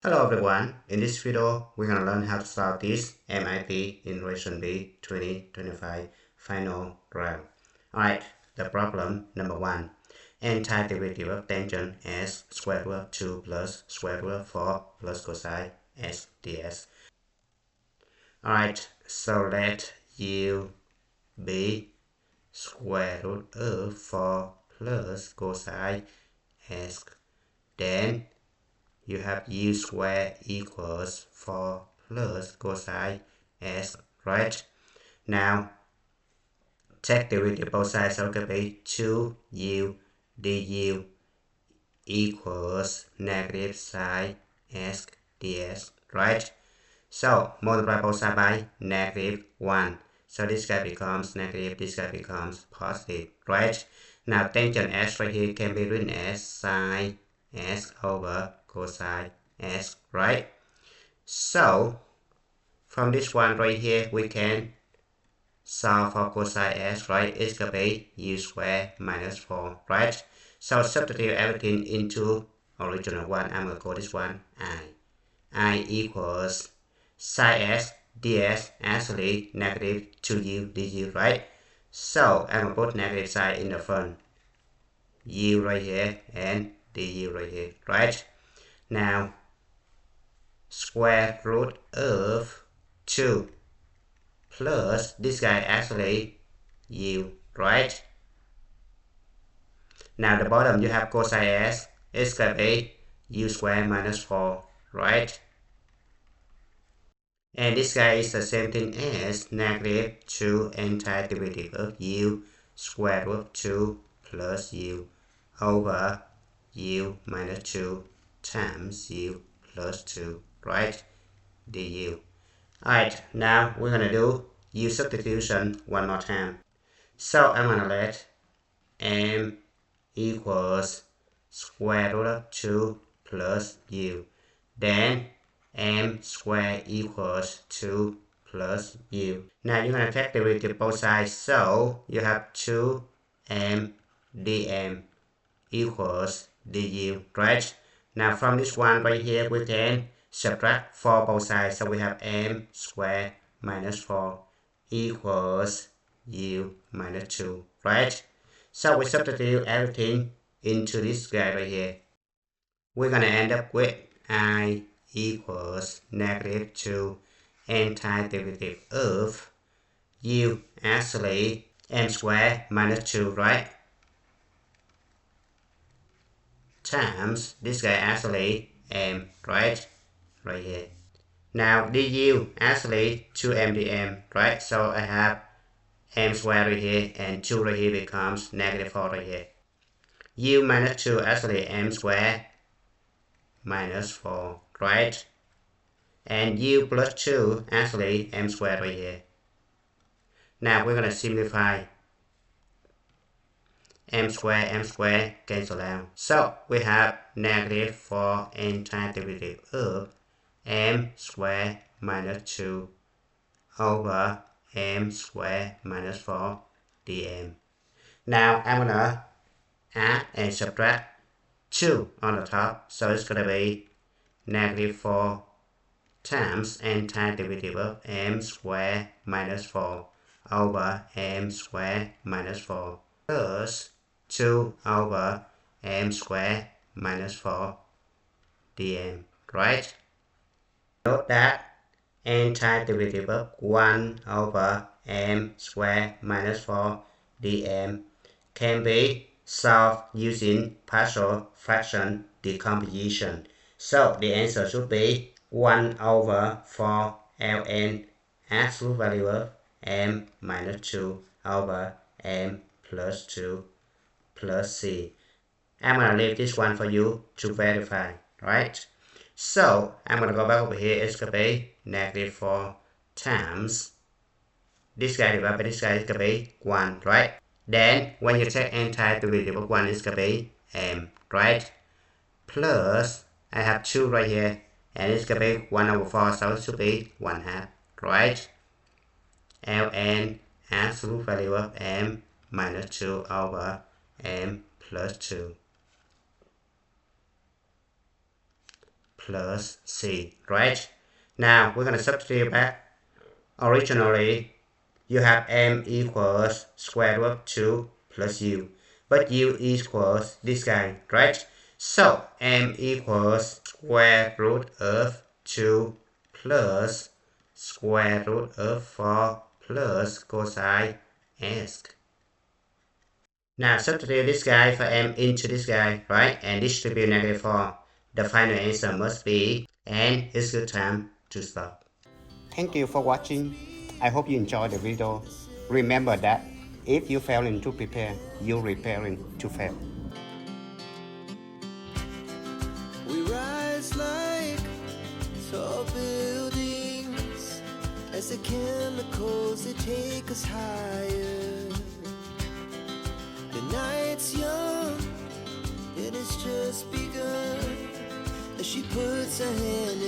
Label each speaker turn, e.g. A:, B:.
A: Hello everyone, in this video we're going to learn how to solve this MIP in Relation B 2025 final round. Alright, the problem number 1. Antiderivative of tangent s square root of 2 plus square root of 4 plus cosine s ds. Alright, so let u be square root of 4 plus cosine s. Then you have u squared equals 4 plus cosine s, right? Now, take derivative both sides, so it could be 2u du equals negative sine s ds, right? So, multiply both sides by negative 1. So this guy becomes negative, this guy becomes positive, right? Now, tangent s right here can be written as sine s over cosine s, right? So, from this one right here, we can solve for cosine s, right? It's going to be u squared minus 4, right? So, substitute everything into original one. I'm going to call this one I. I equals sine s ds actually negative 2u du, right? So, I'm going to put negative sign in the front. U right here and du right here, right? Now, square root of 2 plus this guy actually u, right? Now the bottom you have cosine s, it's going to be u squared minus 4, right? And this guy is the same thing as negative 2 antiderivative of u square root of 2 plus u over u minus 2 times u plus 2, right? Du. Alright, now we're going to do u substitution one more time. So I'm going to let m equals square root of 2 plus u. Then m squared equals 2 plus u. Now you're going to take derivative both sides. So you have 2m dm equals du, right? Now from this one right here, we can subtract 4 both sides. So we have m squared minus 4 equals u minus 2, right? So we substitute everything into this guy right here. We're going to end up with I equals negative 2 antiderivative of u, actually m squared minus 2, right? Times this guy actually m, right? Right here. Now du actually 2m dm, right? So I have m squared right here and 2 right here becomes negative 4 right here. U minus 2 actually m squared minus 4, right? And u plus 2 actually m squared right here. Now we're going to simplify. M squared cancel out. So we have negative 4 antiderivative of m squared minus 2 over m squared minus 4 dm. Now I'm gonna add and subtract 2 on the top, so it's gonna be negative 4 times antiderivative of m squared minus 4 over m squared minus 4 plus 2 over m squared minus 4 dm, right? Note that antiderivative of 1 over m squared minus 4 dm can be solved using partial fraction decomposition. So the answer should be 1 over 4 ln absolute value of m minus 2 over m plus 2 plus c. I'm going to leave this one for you to verify, right? So I'm going to go back over here. It's going to be negative 4 times this guy divided by this guy is going to be 1, right? Then when you take antiderivative of 1, it's going to be m, right? Plus I have 2 right here, and it's going to be 1 over 4, so it should be 1/2, right? ln absolute value of m minus 2 over m plus 2 plus c, right? Now we're going to substitute back. Originally, you have m equals square root of 2 plus u, but u equals this guy, right? So m equals square root of 2 plus square root of 4 plus cosine s. Now substitute this guy for m into this guy, right? And distribute -4. The final answer must be, and it's good time to stop. Thank you for watching. I hope you enjoyed the video. Remember that if you failing to prepare, you're preparing to fail.
B: We rise like tall buildings as the chemicals they take us higher. The night's young and it's just begun as she puts her hand